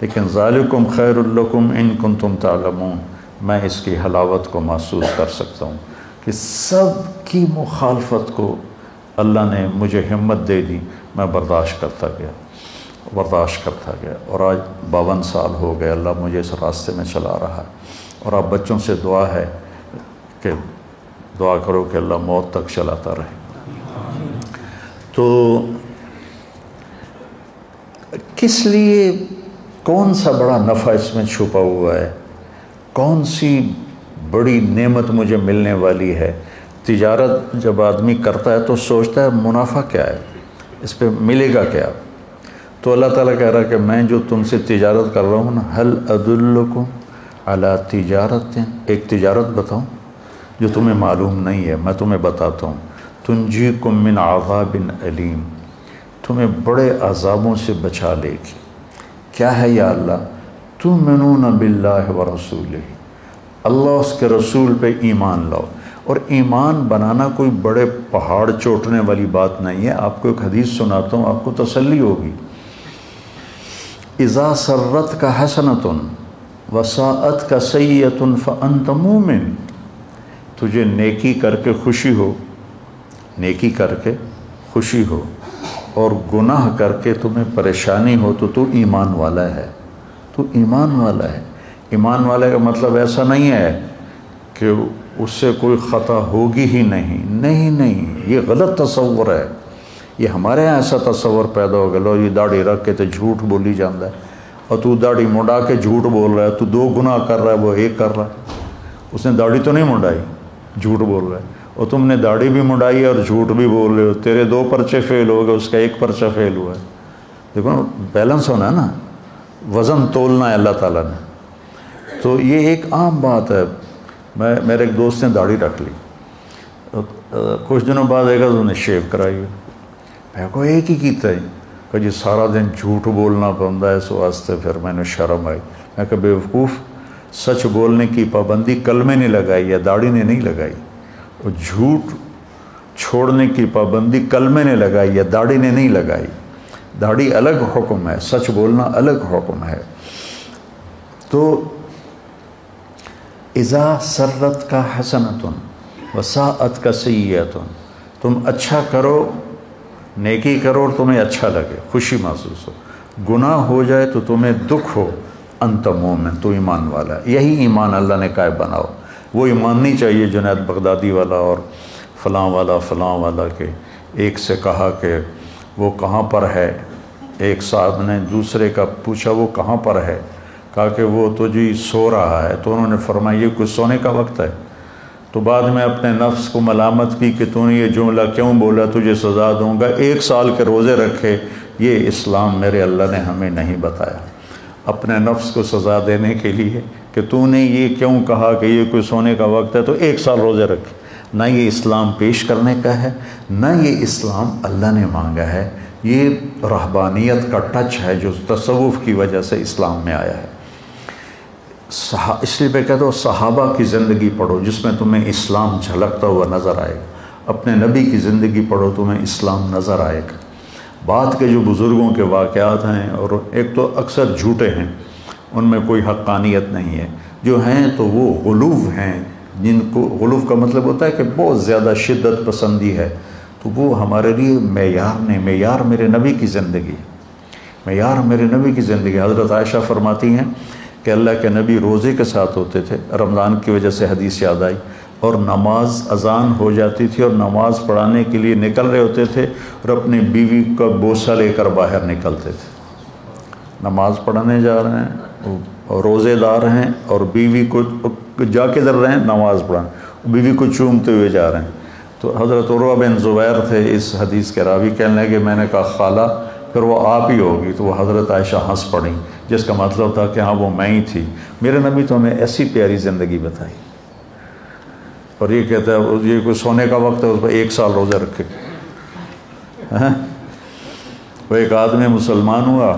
لیکن ذالکم خیر لکم ان کنتم تعلمون، میں اس کی حلاوت کو محسوس کر سکتا ہوں کہ سب کی مخالفت کو اللہ نے مجھے ہمت دے دی، میں برداشت کرتا گیا اور آج 52 سال ہو گئے اللہ مجھے اس راستے میں چلا رہا ہے۔ اور آپ بچوں سے دعا ہے کہ دعا کرو کہ اللہ موت تک چلاتا رہے۔ تو کس لیے، کون سا بڑا نفع اس میں چھپا ہوا ہے، کون سی بڑی نعمت مجھے ملنے والی ہے؟ تجارت جب آدمی کرتا ہے تو سوچتا ہے منافع کیا ہے، اس پہ ملے گا کیا؟ تو اللہ تعالیٰ کہہ رہا ہے کہ میں جو تم سے تجارت کر رہا ہوں نا، هل ادلکم علی تجارت، ایک تجارت بتاؤں جو تمہیں معلوم نہیں ہے، میں تمہیں بتاتا ہوں، تنجیکم من عذاب علیم، تمہیں بڑے عذابوں سے بچا لے گی۔ کیا ہے یا اللہ؟ تؤمنون باللہ ورسولہ، اللہ اس کے رسول پہ ایمان لاؤ۔ اور ایمان بنانا کوئی بڑے پہاڑ چوٹنے والی بات نہیں ہے۔ آپ کو ایک حدیث سناتا ہوں، آپ کو تسلی ہوگی۔ اذا سرت کا حسنۃ وساءت کا سیئۃ فانت مومن، تجھے نیکی کر کے خوشی ہو اور گناہ کر کے تمہیں پریشانی ہو تو ایمان والا ہے، ایمان والے کا مطلب ایسا نہیں ہے کہ اس سے کوئی خطا ہوگی ہی نہیں، یہ غلط تصور ہے۔ یہ ہمارے یہاں ایسا تصور پیدا ہو گیا، لو یہ داڑھی رکھ کے تو جھوٹ بولی جاتا ہے، اور تو داڑھی مڈا کے جھوٹ بول رہا ہے، تو 2 گناہ کر رہا ہے، وہ 1 کر رہا ہے۔ اس نے داڑھی تو نہیں مڈائی، جھوٹ بول رہا ہے، اور تم نے داڑھی بھی مڈائی ہے اور جھوٹ بھی بول رہے ہو، تیرے 2 پرچے فیل ہو گئے، اس کا 1 پرچہ فیل ہوا ہے۔ دیکھو نا، بیلنس ہونا ہے نا، وزن تولنا ہے اللہ تعالیٰ نے۔ تو یہ ایک عام بات ہے۔ میرے ایک دوست نے داڑھی رکھ لی، کچھ دنوں بعد دیکھا تو نے شیو کرائی ہوئی۔ میں کو ایک ہی کیتا ہے کہ جی سارا دن جھوٹ بولنا پڑتا ہے، اس واسطے پھر میں نے شرم آئی۔ میں کہ بیوقوف، سچ بولنے کی پابندی کلمے نے لگائی ہے، داڑھی نے نہیں لگائی، اور جھوٹ چھوڑنے کی پابندی کلمے نے لگائی ہے، داڑھی نے نہیں لگائی۔ داڑھی الگ حکم ہے، سچ بولنا الگ حکم ہے۔ تو اذا سرت کا حسنۃ وساءت کا سیئۃ، تم اچھا کرو، نیکی کرو اور تمہیں اچھا لگے، خوشی محسوس ہو، گناہ ہو جائے تو تمہیں دکھ ہو، انت مومن، تو ایمان والا ہے۔ یہی ایمان اللہ نے کہا بناؤ۔ وہ ایمان نہیں چاہیے جنید بغدادی والا اور فلاں والا کہ ایک سے کہا کہ وہ کہاں پر ہے، ایک صاحب نے دوسرے کا پوچھا وہ کہاں پر ہے، کہا کہ وہ تو جی سو رہا ہے، تو انہوں نے فرمایا یہ کوئی سونے کا وقت ہے؟ تو بعد میں اپنے نفس کو ملامت کی کہ تو نے یہ جملہ کیوں بولا، تجھے سزا دوں گا، 1 سال کے روزے رکھے۔ یہ اسلام میرے اللہ نے ہمیں نہیں بتایا، اپنے نفس کو سزا دینے کے لیے کہ تو نے یہ کیوں کہا کہ یہ کوئی سونے کا وقت ہے تو 1 سال روزے رکھے۔ نہ یہ اسلام پیش کرنے کا ہے، نہ یہ اسلام اللہ نے مانگا ہے۔ یہ رہبانیت کا ٹچ ہے جو تصوف کی وجہ سے اسلام میں آیا ہے۔ اس لیے میں کہتا ہوں صحابہ کی زندگی پڑھو جس میں تمہیں اسلام جھلکتا ہوا نظر آئے گا، اپنے نبی کی زندگی پڑھو تمہیں اسلام نظر آئے گا۔ بعد کے جو بزرگوں کے واقعات ہیں، اور ایک تو اکثر جھوٹے ہیں، ان میں کوئی حقانیت نہیں ہے، جو ہیں تو وہ غلوف ہیں، جن کو غلوف کا مطلب ہوتا ہے کہ بہت زیادہ شدت پسندی ہے، تو وہ ہمارے لیے معیار نہیں۔ معیار میرے نبی کی زندگی، حضرت عائشہ فرماتی ہیں کہ اللہ کے نبی روزے کے ساتھ ہوتے تھے، رمضان کی وجہ سے حدیث یاد آئی، اور نماز اذان ہو جاتی تھی اور نماز پڑھانے کے لیے نکل رہے ہوتے تھے، اور اپنی بیوی کا بوسہ لے کر باہر نکلتے تھے۔ نماز پڑھانے جا رہے ہیں، روزے دار ہیں، اور بیوی کو جا کے در رہے ہیں نماز پڑھانے، بیوی کو چومتے ہوئے جا رہے ہیں۔ تو حضرت عروہ بن زبیر تھے اس حدیث کے راوی، کہنے لگے میں نے کہا خالہ پھر وہ آپ ہی ہوگی، تو وہ حضرت عائشہ ہنس پڑیں، جس کا مطلب تھا کہ ہاں وہ میں ہی تھی۔ میرے نبی تو ہمیں ایسی پیاری زندگی بتائی، اور یہ کہتا ہے یہ کوئی سونے کا وقت ہے، اس پر 1 سال روزے رکھے۔ وہ ایک آدمی مسلمان ہوا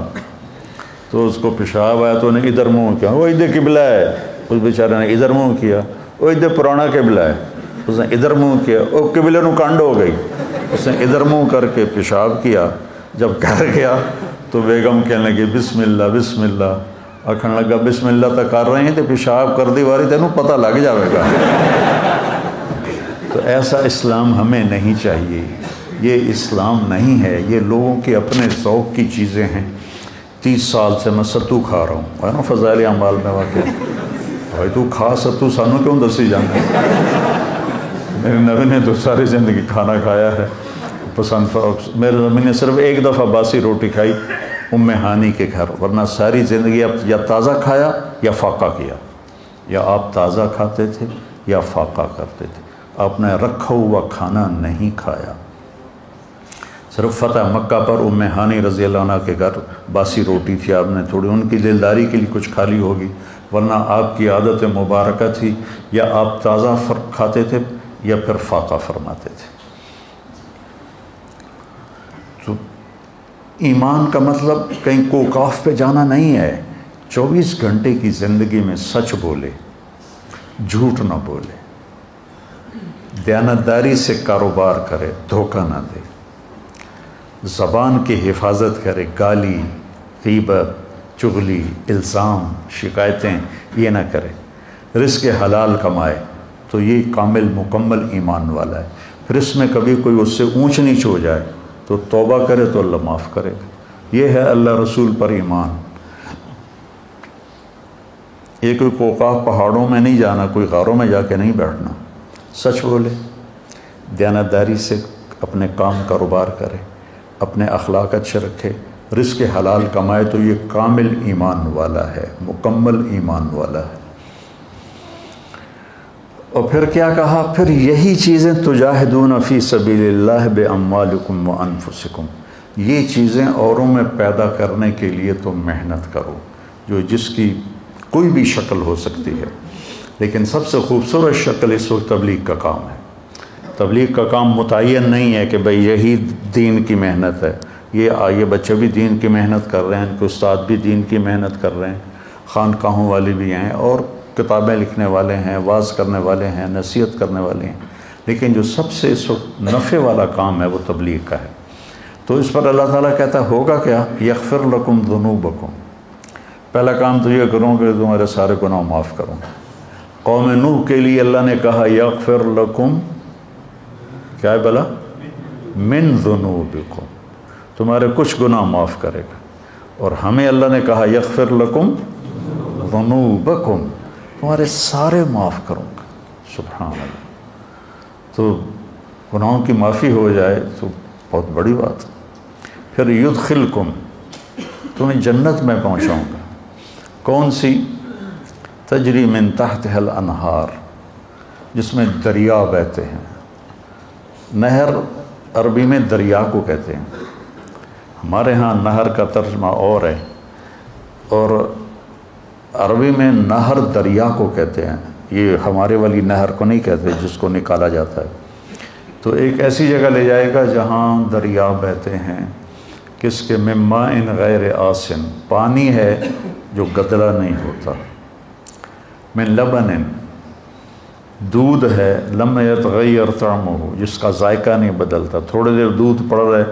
تو اس کو پیشاب آیا تو انہیں ادھر منہ کیا، وہ ادھر قبلہ ہے، اس بیچارے نے ادھر منہ کیا، وہ ادھر پرانا قبلہ ہے، اس نے ادھر منہ کیا، وہ قبلے نو کنڈ ہو گئی، اس نے ادھر منہ کر کے پیشاب کیا۔ جب گھر گیا تو بیگم کہنے لگی بسم اللہ بسم اللہ، آکھن لگا بسم اللہ تو کر رہے ہیں تو پیشاب کر دی واری تینوں پتہ لگ جائے گا۔ تو ایسا اسلام ہمیں نہیں چاہیے، یہ اسلام نہیں ہے، یہ لوگوں کے اپنے ذوق کی چیزیں ہیں۔ 30 سال سے میں ستو کھا رہا ہوں، ہے نا فضائل اعمال میں واقع، بھائی تو کھا ستو سانوں کیوں دسی جانا ہے؟ میرے نبی نے تو ساری زندگی کھانا کھایا ہے پسند۔ میرے نبی نے صرف ایک دفعہ باسی روٹی کھائی ام ہانی کے گھر، ورنہ ساری زندگی آپ یا تازہ کھایا یا فاقہ کیا، یا آپ تازہ کھاتے تھے یا فاقہ کرتے تھے، آپ نے رکھا ہوا کھانا نہیں کھایا۔ صرف فتح مکہ پر ام ہانی رضی اللہ عنہ کے گھر باسی روٹی تھی، آپ نے تھوڑی ان کی دلداری کے لیے کچھ کھا لی ہوگی، ورنہ آپ کی عادت مبارکہ تھی یا آپ تازہ کھاتے تھے یا پھر فاقہ فرماتے تھے۔ تو ایمان کا مطلب کہیں کوکاف پہ جانا نہیں ہے، 24 گھنٹے کی زندگی میں سچ بولے، جھوٹ نہ بولے، دیانتداری سے کاروبار کرے، دھوکہ نہ دے، زبان کی حفاظت کرے، گالی، غیبت، چغلی، الزام، شکایتیں یہ نہ کرے، رزق حلال کمائے، تو یہ کامل مکمل ایمان والا ہے۔ پھر اس میں کبھی کوئی اس سے اونچ نیچ ہو جائے تو توبہ کرے تو اللہ معاف کرے گا۔ یہ ہے اللہ رسول پر ایمان۔ یہ کوئی کوکاف پہاڑوں میں نہیں جانا، کوئی غاروں میں جا کے نہیں بیٹھنا، سچ بولے، دیانتداری سے اپنے کام کاروبار کرے، اپنے اخلاق اچھے رکھے، رزق حلال کمائے، تو یہ کامل ایمان والا ہے، مکمل ایمان والا ہے۔ اور پھر کیا کہا؟ پھر یہی چیزیں تجاہدون فی سبیل اللہ باموالکم وانفسکم، یہ چیزیں اوروں میں پیدا کرنے کے لیے تم محنت کرو، جو جس کی کوئی بھی شکل ہو سکتی ہے، لیکن سب سے خوبصورت شکل اس وقت تبلیغ کا کام ہے۔ تبلیغ کا کام متعین نہیں ہے کہ بھئی یہی دین کی محنت ہے، یہ بچے بھی دین کی محنت کر رہے ہیں، ان کے استاد بھی دین کی محنت کر رہے ہیں، خانقاہوں والے بھی ہیں، اور کتابیں لکھنے والے ہیں، واعظ کرنے والے ہیں، نصیحت کرنے والے ہیں، لیکن جو سب سے اس وقت نفع والا کام ہے وہ تبلیغ کا ہے۔ تو اس پر اللہ تعالیٰ کہتا ہے ہوگا کیا؟ یغفر لکم ذنوبکم، پہلا کام تو یہ کروں کہ تمہارے سارے گناہ معاف کروں۔ قوم نوح کے لیے اللہ نے کہا یغفر لکم، کیا ہے بلا؟ من ذنوبکم، تمہارے کچھ گناہ معاف کرے گا۔ اور ہمیں اللہ نے کہا یغفر لکم ذنوبکم، تمہارے سارے معاف کروں گا۔ سبحان اللہ، تو گناہوں کی معافی ہو جائے تو بہت بڑی بات ہے۔ پھر یدخلکم، تمہیں جنت میں پہنچاؤں گا، کون سی؟ تجری من تحتها الانہار، جس میں دریا بہتے ہیں۔ نہر عربی میں دریا کو کہتے ہیں، ہمارے ہاں نہر کا ترجمہ اور ہے، اور عربی میں نہر دریا کو کہتے ہیں، یہ ہمارے والی نہر کو نہیں کہتے جس کو نکالا جاتا ہے۔ تو ایک ایسی جگہ لے جائے گا جہاں دریا بہتے ہیں، کس کے؟ من ماء غیر آسن، پانی ہے جو گدلا نہیں ہوتا، من لبن، دودھ ہے، لم یتغیر طعمہ، جس کا ذائقہ نہیں بدلتا، تھوڑے دیر دودھ پڑ رہے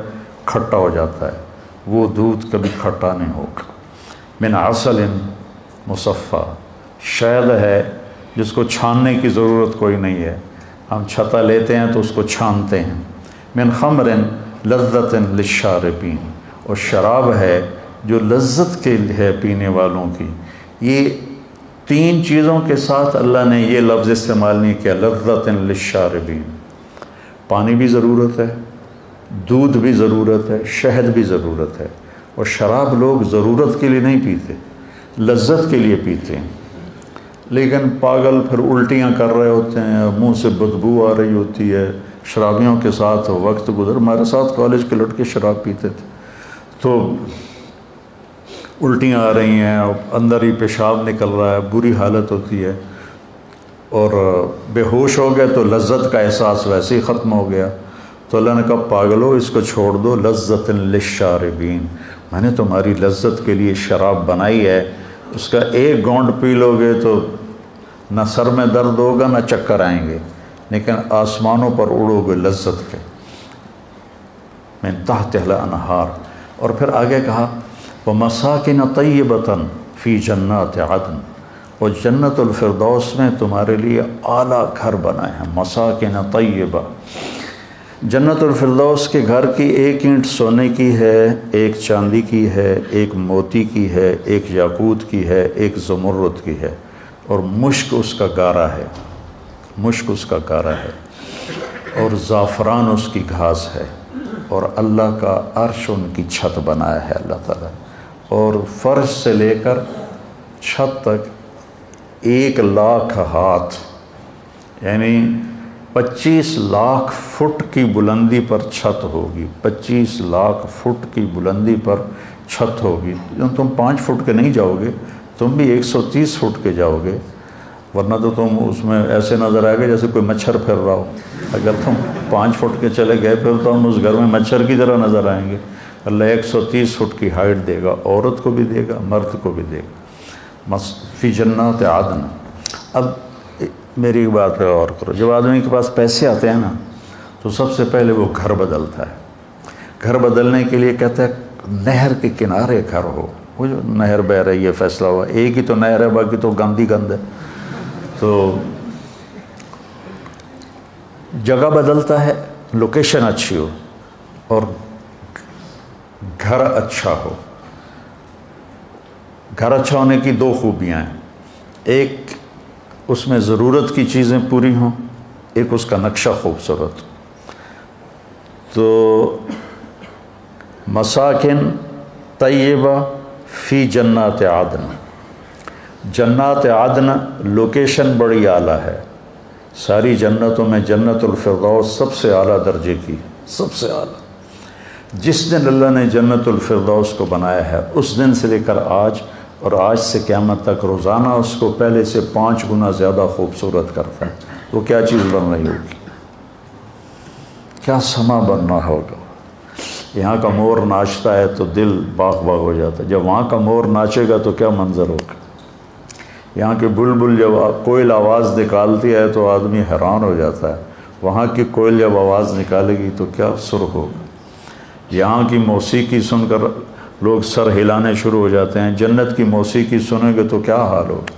کھٹا ہو جاتا ہے، وہ دودھ کبھی کھٹا نہیں ہوگا۔ من عسل مصفا، شہد ہے جس کو چھاننے کی ضرورت کوئی نہیں ہے، ہم چھتا لیتے ہیں تو اس کو چھانتے ہیں۔ من خمر لذت للشاربین، اور شراب ہے جو لذت کے ہے پینے والوں کی۔ یہ تین چیزوں کے ساتھ اللہ نے یہ لفظ استعمال نہیں کیا، لذت للشاربین، پانی بھی ضرورت ہے، دودھ بھی ضرورت ہے، شہد بھی ضرورت ہے، اور شراب لوگ ضرورت کے لیے نہیں پیتے، لذت کے لیے پیتے ہیں۔ لیکن پاگل پھر الٹیاں کر رہے ہوتے ہیں، منہ سے بدبو آ رہی ہوتی ہے، شرابیوں کے ساتھ وقت گزر، ہمارے ساتھ کالج کے لڑکے شراب پیتے تھے، تو الٹیاں آ رہی ہیں، اندر ہی پیشاب نکل رہا ہے، بری حالت ہوتی ہے، اور بے ہوش ہو گئے تو لذت کا احساس ویسے ہی ختم ہو گیا۔ تو اللہ نے کہا پاگلو اس کو چھوڑ دو، لذت للشاربین، میں نے تمہاری لذت کے لیے شراب بنائی ہے، اس کا ایک گونڈ پی لو گے تو نہ سر میں درد ہوگا نہ چکر آئیں گے، لیکن آسمانوں پر اڑو گے لذت کے۔ من تحتها الانہار، اور پھر آگے کہا وَمَسَاكِنَ طَيِّبَةً فی جنات عدن، اور جنت الفردوس میں تمہارے لیے اعلیٰ گھر بنائے ہیں، مساکن طیبہ۔ جنت الفردوس کے گھر کی ایک اینٹ سونے کی ہے، ایک چاندی کی ہے، ایک موتی کی ہے، ایک یاقوت کی ہے، ایک زمرد کی ہے، اور مشک اس کا گارا ہے، مشک اس کا گارا ہے، اور زعفران اس کی گھاس ہے، اور اللہ کا عرش ان کی چھت بنایا ہے اللہ تعالیٰ، اور فرش سے لے کر چھت تک 1,00,000 ہاتھ، یعنی 25 لاکھ فٹ کی بلندی پر چھت ہوگی، 25 لاکھ فٹ کی بلندی پر چھت ہوگی۔ تم 5 فٹ کے نہیں جاؤ گے، تم بھی 130 فٹ کے جاؤ گے، ورنہ تو تم اس میں ایسے نظر آئے گا جیسے کوئی مچھر پھر رہا ہو۔ اگر تم 5 فٹ کے چلے گئے پھر تو ہم اس گھر میں مچھر کی طرح نظر آئیں گے۔ اللہ 130 فٹ کی ہائٹ دے گا، عورت کو بھی دے گا، مرد کو بھی دے گا، فی جنات عدن۔ اب میری ایک بات پہ غور کرو، جب آدمی کے پاس پیسے آتے ہیں نا تو سب سے پہلے وہ گھر بدلتا ہے۔ گھر بدلنے کے لیے کہتا ہے نہر کے کنارے گھر ہو، وہ جو نہر بہ رہی ہے، فیصلہ ہوا ایک ہی تو نہر ہے، باقی تو گندی گند ہے، تو جگہ بدلتا ہے، لوکیشن اچھی ہو اور گھر اچھا ہو۔ گھر اچھا ہونے کی 2 خوبیاں ہیں، ایک اس میں ضرورت کی چیزیں پوری ہوں، ایک اس کا نقشہ خوبصورت۔ تو مساکن طیبہ فی جنات عدن، جنات عدن لوکیشن بڑی اعلیٰ ہے، ساری جنتوں میں جنت الفردوس سب سے اعلیٰ درجے کی، سب سے اعلیٰ۔ جس دن اللہ نے جنت الفردوس کو بنایا ہے اس دن سے لے کر آج، اور آج سے قیامت تک روزانہ اس کو پہلے سے 5 گنا زیادہ خوبصورت کرتا ہے۔ وہ کیا چیز بن رہی ہوگی، کیا سما بننا ہوگا۔ یہاں کا مور ناچتا ہے تو دل باغ باغ ہو جاتا ہے، جب وہاں کا مور ناچے گا تو کیا منظر ہوگا۔ یہاں کی بلبل جب کوئل آواز نکالتی ہے تو آدمی حیران ہو جاتا ہے، وہاں کی کوئل جب آواز نکالے گی تو کیا سر ہوگا۔ یہاں کی موسیقی سن کر لوگ سر ہلانے شروع ہو جاتے ہیں، جنت کی موسیقی سنیں گے تو کیا حال ہوگا۔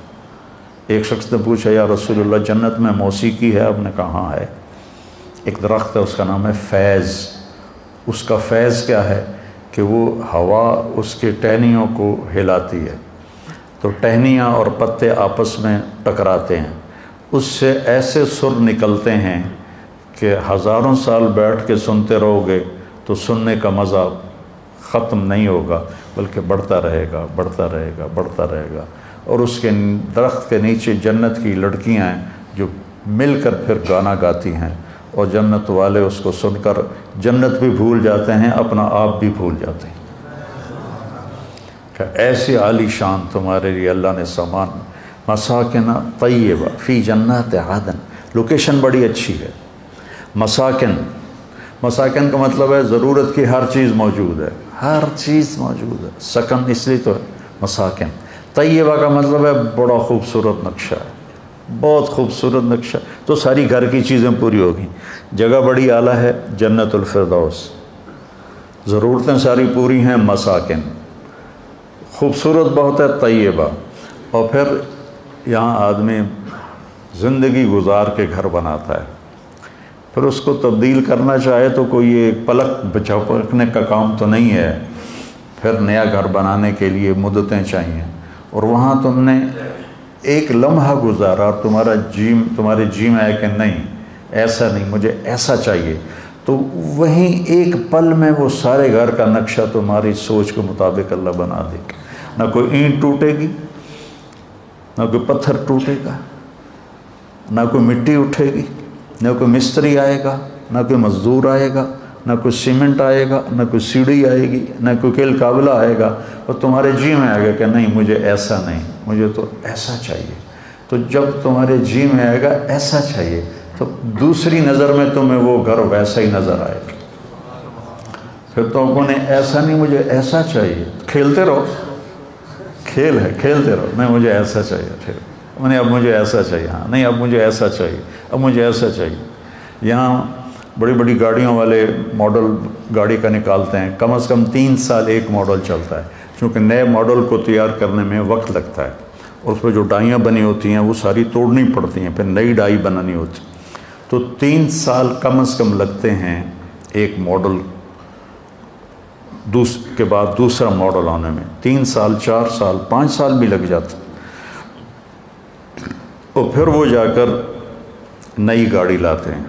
ایک شخص نے پوچھا یا رسول اللہ جنت میں موسیقی ہے؟ آپ نے کہاں ہے؟ ایک درخت ہے اس کا نام ہے فیض، اس کا فیض کیا ہے کہ وہ ہوا اس کے ٹہنیوں کو ہلاتی ہے، تو ٹہنیاں اور پتے آپس میں ٹکراتے ہیں، اس سے ایسے سر نکلتے ہیں کہ ہزاروں سال بیٹھ کے سنتے رہو گے تو سننے کا مزہ ختم نہیں ہوگا، بلکہ بڑھتا رہے گا، بڑھتا رہے گا، بڑھتا رہے گا۔ اور اس کے درخت کے نیچے جنت کی لڑکیاں ہیں جو مل کر پھر گانا گاتی ہیں، اور جنت والے اس کو سن کر جنت بھی بھول جاتے ہیں، اپنا آپ بھی بھول جاتے ہیں۔ کہ ایسی عالی شان تمہارے لیے اللہ نے سامان، مساکن طیبہ فی جنات عدن، لوکیشن بڑی اچھی ہے۔ مساکن کا مطلب ہے ضرورت کی ہر چیز موجود ہے، ہر چیز موجود ہے، سکن اس لیے تو ہے مساکن۔ طیبہ کا مطلب ہے بڑا خوبصورت نقشہ ہے، بہت خوبصورت نقشہ، تو ساری گھر کی چیزیں پوری ہوگی۔ جگہ بڑی اعلیٰ ہے، جنت الفردوس، ضرورتیں ساری پوری ہیں، مساکن، خوبصورت بہت ہے، طیبہ۔ اور پھر یہاں آدمی زندگی گزار کے گھر بناتا ہے، پھر اس کو تبدیل کرنا چاہے تو کوئی ایک پلک جھپکنے کا کام تو نہیں ہے، پھر نیا گھر بنانے کے لیے مدتیں چاہیے، اور وہاں تم نے ایک لمحہ گزارا، تمہارے جی میں ہے کہ نہیں ایسا نہیں، مجھے ایسا چاہیے، تو وہیں ایک پل میں وہ سارے گھر کا نقشہ تمہاری سوچ کے مطابق اللہ بنا دے گا۔ نہ کوئی اینٹ ٹوٹے گی، نہ کوئی پتھر ٹوٹے گا، نہ کوئی مٹی اٹھے گی، نہ کوئی مستری آئے گا، نہ کوئی مزدور آئے گا، نہ کوئی سیمنٹ آئے گا، نہ کوئی سیڑھی آئے گی، نہ کوئی کیل قابلہ آئے گا، اور تمہارے جی میں آئے گا کہ نہیں مجھے ایسا نہیں، مجھے تو ایسا چاہیے۔ تو جب تمہارے جی میں آئے گا ایسا چاہیے تو دوسری نظر میں تمہیں وہ گھر ویسا ہی نظر آئے گا۔ پھر تو انہیں ایسا نہیں مجھے ایسا چاہیے، کھیلتے رہو، کھیل ہے، کھیلتے رہو، نہیں مجھے ایسا چاہیے، پھر نہیں اب مجھے ایسا چاہیے، ہاں نہیں اب مجھے ایسا چاہیے، اب مجھے ایسا چاہیے۔ یہاں بڑی گاڑیوں والے ماڈل گاڑی کا نکالتے ہیں، کم از کم 3 سال ایک ماڈل چلتا ہے، چونکہ نئے ماڈل کو تیار کرنے میں وقت لگتا ہے، اور اس پہ جو ڈائیاں بنی ہوتی ہیں وہ ساری توڑنی پڑتی ہیں، پھر نئی ڈائی بنانی ہوتی، تو 3 سال کم از کم لگتے ہیں ایک ماڈل کے بعد دوسرا ماڈل آنے میں، 3 سال 4 سال 5 سال بھی لگ جاتے، اور پھر وہ جا کر نئی گاڑی لاتے ہیں۔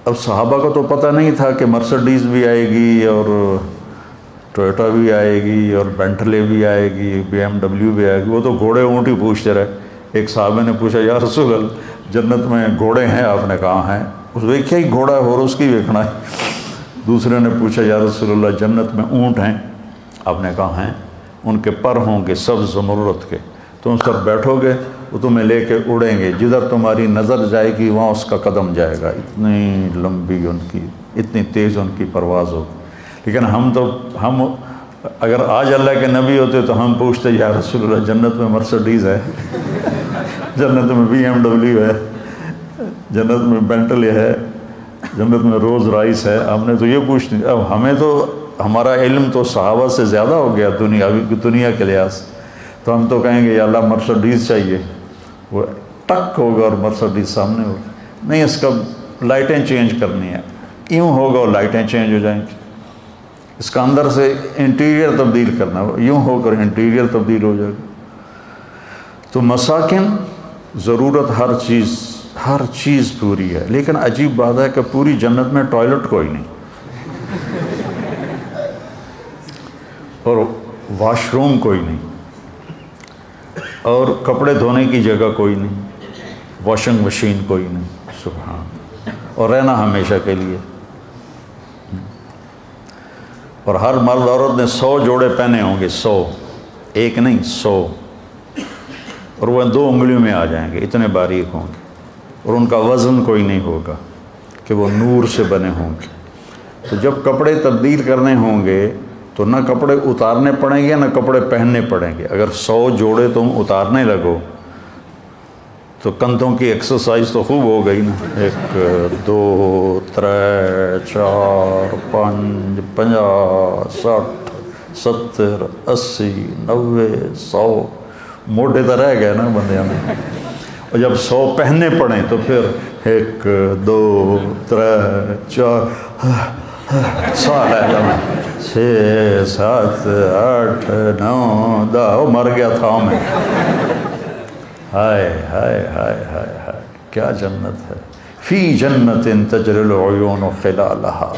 اب صحابہ کو تو پتہ نہیں تھا کہ مرسڈیز بھی آئے گی اور ٹویوٹا بھی آئے گی اور بینٹلے بھی آئے گی، BMW بھی آئے گی، وہ تو گھوڑے اونٹ ہی پوچھتے رہے۔ ایک صحابہ نے پوچھا یا رسول اللہ جنت میں گھوڑے ہیں؟ آپ نے کہا ہیں۔ اس ویکھیا ہی گھوڑا ہے اور اس کی ویکھنا ہے۔ دوسرے نے پوچھا یا رسول اللہ جنت میں اونٹ ہیں؟ آپ نے کہا ہیں، ان کے پر ہوں گے سبز زمرد کے، تم اس پر بیٹھو گے وہ تمہیں لے کے اڑیں گے، جدھر تمہاری نظر جائے گی وہاں اس کا قدم جائے گا، اتنی لمبی ان کی، اتنی تیز ان کی پرواز ہوگی۔ لیکن ہم اگر آج اللہ کے نبی ہوتے تو ہم پوچھتے یا رسول اللہ جنت میں مرسڈیز ہے، جنت میں BMW ہے، جنت میں بینٹلے ہے، جنت میں روز رائس ہے، ہم نے تو یہ پوچھتے۔ اب ہمیں تو ہمارا علم تو صحابہ سے زیادہ ہو گیا دنیا کے لحاظ سے، تو ہم تو کہیں گے یا اللہ مرسڈیز چاہیے، وہ ٹک ہوگا اور مرسڈیز سامنے ہوگا۔ نہیں، اس کا لائٹیں چینج کرنی ہے، یوں ہوگا اور لائٹیں چینج ہو جائیں گی۔ اس کا اندر سے انٹیریئر تبدیل کرنا ہے، یوں ہو کر انٹیریئر تبدیل ہو جائے گا۔ تو مساکن ضرورت ہر چیز پوری ہے، لیکن عجیب بات ہے کہ پوری جنت میں ٹوائلٹ کوئی نہیں، اور واش روم کوئی نہیں، اور کپڑے دھونے کی جگہ کوئی نہیں، واشنگ مشین کوئی نہیں، سبحان، اور رہنا ہمیشہ کے لیے۔ اور ہر مرد عورت نے 100 جوڑے پہنے ہوں گے، 100، ایک نہیں 100، اور وہ 2 انگلیوں میں آ جائیں گے، اتنے باریک ہوں گے، اور ان کا وزن کوئی نہیں ہوگا کہ وہ نور سے بنے ہوں گے۔ تو جب کپڑے تبدیل کرنے ہوں گے تو نہ کپڑے اتارنے پڑیں گے نہ کپڑے پہننے پڑیں گے۔ اگر 100 جوڑے تم اتارنے لگو تو کندھوں کی ایکسرسائز تو خوب ہو گئی نا، 1 2 3 4 5 50 60 70 80 90 100 موٹے تو رہ گئے نا بندیاں میں۔ اور جب 100 پہننے پڑیں تو پھر 1 2 3 4 سال ہے جب 6 7 8 9 10 مر گیا تھا میں۔ ہائے ہائے ہائے ہائے ہائے، کیا جنت ہے۔ فی جنت تجری العیون خلالها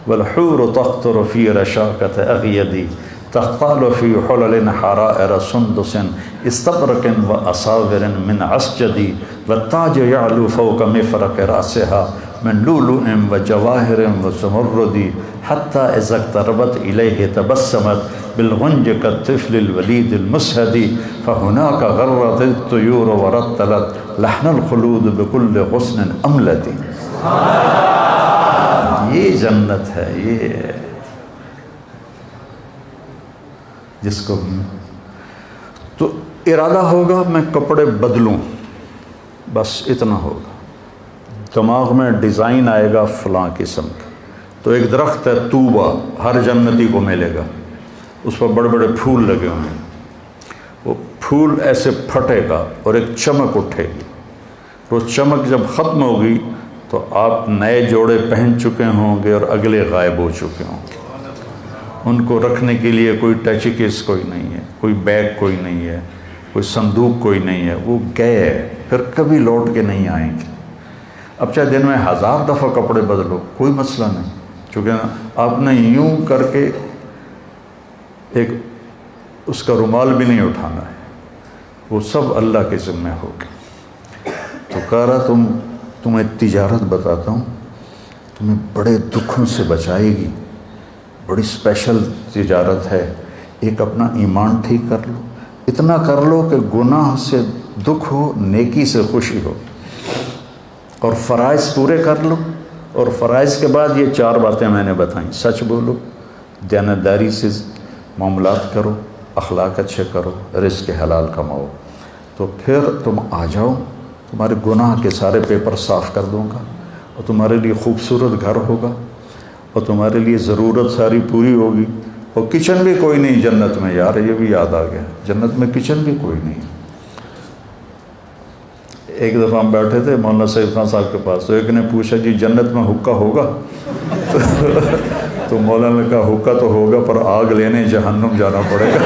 والحور تقطر فی رشاکت اغیدی تختال فی حلل حرائر سندس استبرق و اصابر من عسجدی والتاج یعلو فوق مفرق راسها من لؤلؤ و جواہر و زمردی حتی اذا اقتربت الیہ تبسمت بالغنج كالطفل الولید المسہدی فہناک غرت الطیور ورتلت لحن الخلود بكل غصن املتی۔ یہ جنت ہے، یہ جس کو تو ارادہ ہوگا میں کپڑے بدلوں، بس اتنا ہوگا، دماغ میں ڈیزائن آئے گا فلاں قسم کا۔ تو ایک درخت ہے طوبہ، ہر جنتی کو ملے گا، اس پر بڑے بڑے پھول لگے ہوئے ہیں، وہ پھول ایسے پھٹے گا اور ایک چمک اٹھے گی، وہ چمک جب ختم ہوگی تو آپ نئے جوڑے پہن چکے ہوں گے اور اگلے غائب ہو چکے ہوں گے۔ ان کو رکھنے کے لیے کوئی ٹچ کیس کوئی نہیں ہے، کوئی بیگ کوئی نہیں ہے، کوئی صندوق کوئی نہیں ہے، وہ گئے پھر کبھی لوٹ کے نہیں آئیں گے۔ اب چاہے دن میں 1000 دفعہ کپڑے بدلو کوئی مسئلہ نہیں، چونکہ آپ نے یوں کر کے ایک اس کا رومال بھی نہیں اٹھانا ہے، وہ سب اللہ کے ذمہ ہوگی۔ تو کہہ رہا تمہیں تجارت بتاتا ہوں، تمہیں بڑے دکھوں سے بچائے گی، بڑی اسپیشل تجارت ہے۔ ایک اپنا ایمان ٹھیک کر لو، اتنا کر لو کہ گناہ سے دکھ ہو، نیکی سے خوشی ہو، اور فرائض پورے کر لو۔ اور فرائض کے بعد یہ 4 باتیں میں نے بتائیں، سچ بولو، دیانتداری سے معاملات کرو، اخلاق اچھے کرو، رزق حلال کماؤ، تو پھر تم آ جاؤ، تمہارے گناہ کے سارے پیپر صاف کر دوں گا، اور تمہارے لیے خوبصورت گھر ہوگا، اور تمہارے لیے ضرورت ساری پوری ہوگی، اور کچن بھی کوئی نہیں جنت میں، یار یہ بھی یاد آ گیا، جنت میں کچن بھی کوئی نہیں۔ ایک دفعہ ہم بیٹھے تھے مولانا سعید خان صاحب کے پاس، تو ایک نے پوچھا جی جنت میں حقہ ہوگا؟ تو مولانا نے کہا حقہ تو ہوگا پر آگ لینے جہنم جانا پڑے گا۔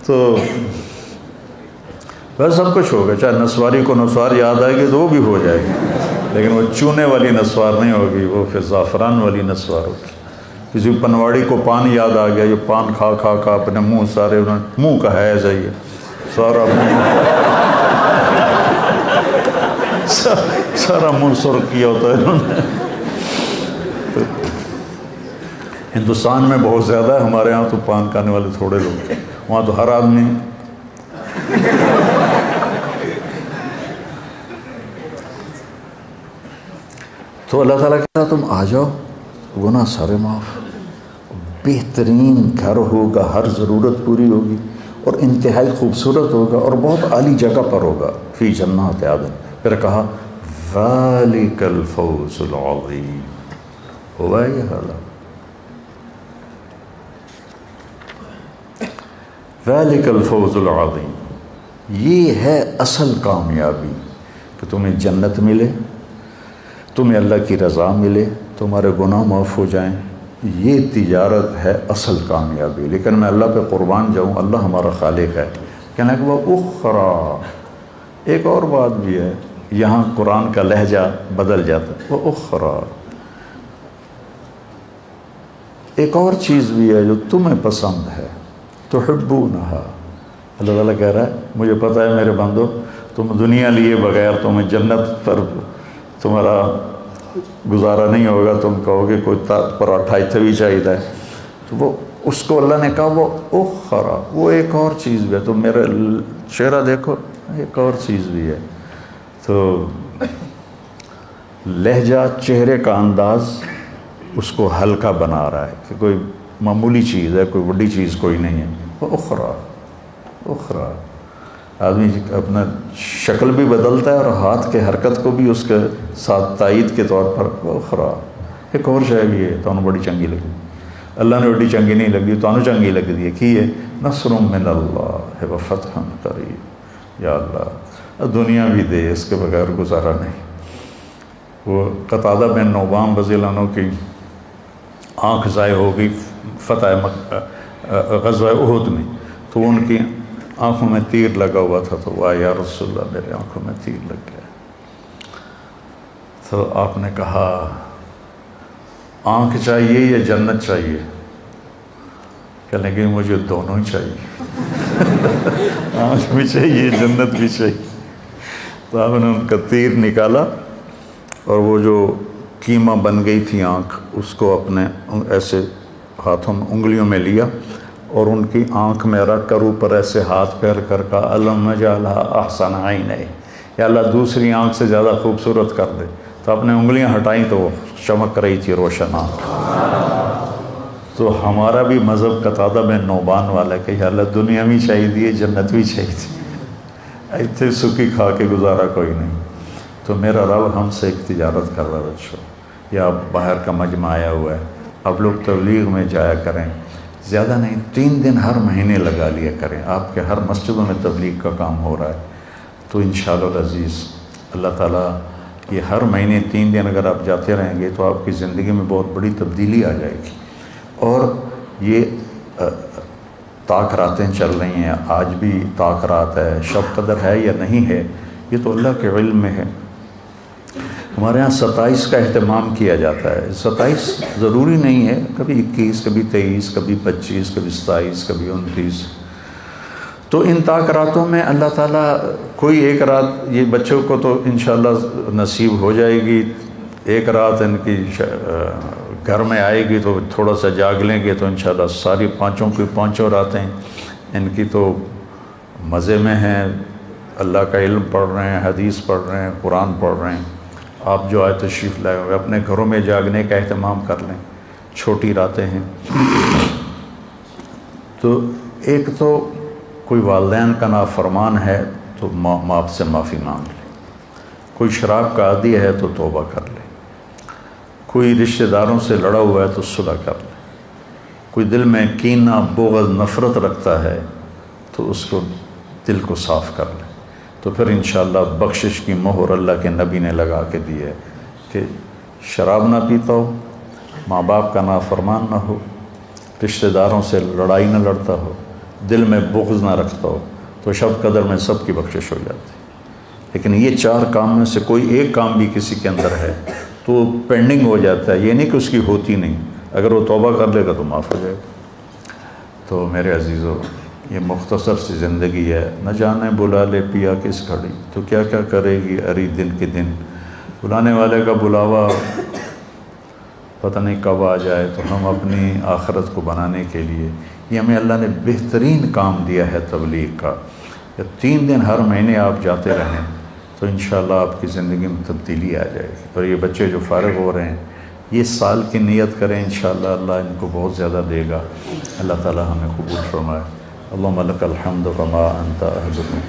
تو بس سب کچھ ہوگا، چاہے نسواری کو نسوار یاد آئے گی تو وہ بھی ہو جائے گی، لیکن وہ چونے والی نسوار نہیں ہوگی، وہ پھر زعفران والی نسوار ہوگی۔ کسی پنواڑی کو پان یاد آ گیا، یہ پان کھا کھا کھا اپنے منہ سارے انہوں نے منہ کا ہے جائیے سارا سارا منہ سرخ کیا ہوتا ہے انہوں نے۔ ہندوستان میں بہت زیادہ ہے، ہمارے ہاں تو پان کھانے والے تھوڑے لوگ، وہاں تو ہر آدمی۔ تو اللہ تعالیٰ کہتا تم آ جاؤ، گناہ سارے معاف، بہترین گھر ہوگا، ہر ضرورت پوری ہوگی، اور انتہائی خوبصورت ہوگا، اور بہت عالی جگہ پر ہوگا، فی جنات عدن۔ پھر کہا ذالک الفوز العظیم، ہوا یہ حالات، ذالک الفوز العظیم، یہ ہے اصل کامیابی، کہ تمہیں جنت ملے، تمہیں اللہ کی رضا ملے، تمہارے گناہ معاف ہو جائیں، یہ تجارت ہے اصل کامیابی۔ لیکن میں اللہ پہ قربان جاؤں، اللہ ہمارا خالق ہے، کہنا کہ وہ اخرى، ایک اور بات بھی ہے، یہاں قرآن کا لہجہ بدل جاتا ہے، وہ اخرى، ایک اور چیز بھی ہے جو تمہیں پسند ہے، تحبونہا، اللہ تعالیٰ کہہ رہا ہے مجھے پتہ ہے میرے بندو، تم دنیا لیے بغیر تمہیں جنت پر تمہارا گزارا نہیں ہوگا، تم کہو گے کوئی پراٹھا اتنے بھی چاہیے، تو وہ اس کو اللہ نے کہا وہ اخرى، وہ ایک اور چیز بھی ہے، تم میرا چہرہ دیکھو، ایک اور چیز بھی ہے۔ تو لہجہ، چہرے کا انداز اس کو ہلکا بنا رہا ہے کہ کوئی معمولی چیز ہے، کوئی بڑی چیز کوئی نہیں ہے، وہ اخرى، اخرى۔ آدمی اپنا شکل بھی بدلتا ہے اور ہاتھ کے حرکت کو بھی اس کے ساتھ تائید کے طور پر، وہ اخرى، ایک اور شے بھی ہے، تو انہوں بڑی چنگی لگی، اللہ نے بڑی چنگی نہیں لگی، تو انہوں چنگی لگ دی ہے، کی ہے نصر من اللہ و فتح قریب، یا اللہ دنیا بھی دے، اس کے بغیر گزارا نہیں۔ وہ قتادہ بن نعمان رضی اللہ عنہ کی آنکھ ضائع ہو گئی فتح غزوہ احد میں، تو ان کی آنکھوں میں تیر لگا ہوا تھا، تو واہ یا رسول اللہ میرے آنکھوں میں تیر لگ گیا۔ تو آپ نے کہا آنکھ چاہیے یا جنت چاہیے؟ کہنے لگے مجھے دونوں ہی چاہیے، آنکھ بھی چاہیے جنت بھی چاہیے۔ تو آپ نے ان کا تیر نکالا، اور وہ جو کیما بن گئی تھی آنکھ، اس کو اپنے ایسے ہاتھوں میں انگلیوں میں لیا، اور ان کی آنکھ میں رکھ کر اوپر ایسے ہاتھ پھیر کر کہا اللہم اجعلھا احسن عینی، یا اللہ دوسری آنکھ سے زیادہ خوبصورت کر دے۔ تو اپنے انگلیاں ہٹائیں تو وہ چمک رہی تھی روشن آنکھ۔ تو ہمارا بھی مذہب قتادہ بن نعمان والا کہ یا اللہ دنیا بھی چاہیے، جنت بھی چاہیے، ایتھے سکی کھا کے گزارا کوئی نہیں۔ تو میرا رب ہم سے ایک تجارت کر رہا بچوں، یا باہر کا مجمع آیا ہوا ہے، اب لوگ تبلیغ میں جایا کریں، زیادہ نہیں 3 دن ہر مہینے لگا لیا کریں، آپ کے ہر مسجدوں میں تبلیغ کا کام ہو رہا ہے، تو انشاءاللہ العزیز اللہ تعالیٰ یہ ہر مہینے 3 دن اگر آپ جاتے رہیں گے تو آپ کی زندگی میں بہت بڑی تبدیلی آ جائے گی۔ اور یہ طاق راتیں چل رہی ہیں، آج بھی طاق رات ہے، شب قدر ہے یا نہیں ہے یہ تو اللہ کے علم میں ہے۔ ہمارے ہاں 27 کا اہتمام کیا جاتا ہے، 27 ضروری نہیں ہے، کبھی 21، کبھی 23، کبھی 25، کبھی 27، کبھی 29۔ تو ان طاق راتوں میں اللہ تعالیٰ کوئی ایک رات، یہ بچوں کو تو انشاءاللہ نصیب ہو جائے گی، ایک رات ان کی گھر میں آئے گی تو تھوڑا سا جاگ لیں گے، تو انشاءاللہ ساری پانچوں راتیں ان کی تو مزے میں ہیں، اللہ کا علم پڑھ رہے ہیں، حدیث پڑھ رہے ہیں، قرآن پڑھ رہے ہیں۔ آپ جو آئے تشریف لائے ہوئے اپنے گھروں میں جاگنے کا اہتمام کر لیں، چھوٹی راتیں ہیں۔ تو ایک تو کوئی والدین کا نافرمان ہے تو ماں باپ سے معافی مانگ لیں، کوئی شراب کا عادی ہے تو توبہ کر لے، کوئی رشتہ داروں سے لڑا ہوا ہے تو صلح کر لے، کوئی دل میں کینہ بغض نفرت رکھتا ہے تو اس کو دل کو صاف کر لے، تو پھر انشاءاللہ بخشش کی مہر اللہ کے نبی نے لگا کے دی ہے کہ شراب نہ پیتا ہو، ماں باپ کا نافرمان نہ ہو، رشتہ داروں سے لڑائی نہ لڑتا ہو، دل میں بغض نہ رکھتا ہو، تو شب قدر میں سب کی بخشش ہو جاتی ہے۔ لیکن یہ 4 کام میں سے کوئی ایک کام بھی کسی کے اندر ہے تو وہ پینڈنگ ہو جاتا ہے، یہ نہیں کہ اس کی ہوتی نہیں، اگر وہ توبہ کر لے گا تو معاف ہو جائے گا۔ تو میرے عزیزو، یہ مختصر سی زندگی ہے، نہ جانے بلا لے پیا کس گھڑی، تو کیا کیا کرے گی اری دن کے دن، بلانے والے کا بلاوا پتہ نہیں کب آ جائے، تو ہم اپنی آخرت کو بنانے کے لیے یہ ہمیں اللہ نے بہترین کام دیا ہے تبلیغ کا۔ جب 3 دن ہر مہینے آپ جاتے رہیں تو انشاءاللہ آپ کی زندگی میں تبدیلی آ جائے گی۔ اور یہ بچے جو فارغ ہو رہے ہیں، یہ سال کی نیت کریں، انشاءاللہ اللہ ان کو بہت زیادہ دے گا۔ اللہ تعالی ہمیں قبول فرمائے۔ اللہم لک الحمد کما انت اہلہ،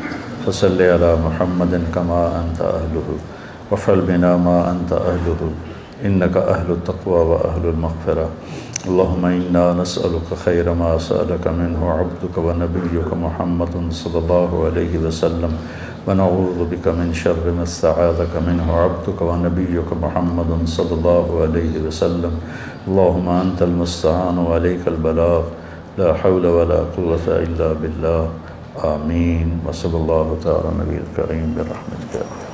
فصلی علی محمد کما انت اہلہ، وفعل بنا ما انت اہلہ، انک اہل التقوی و اہل المغفرہ۔ اللہم انا نسألک خیر ما سألک منہ عبدک و نبیک محمد صلی اللہ علیہ وسلم، ونعوذ بک من شر ما استعاذک منہ عبدک و نبیک محمد صلی اللہ علیہ وسلم۔ اللہم انت المستعان و علیک البلاغ، لا حول ولا قوة الا باللہ، آمین۔ وصلی اللہ تعالی نبی الکریم برحمتک۔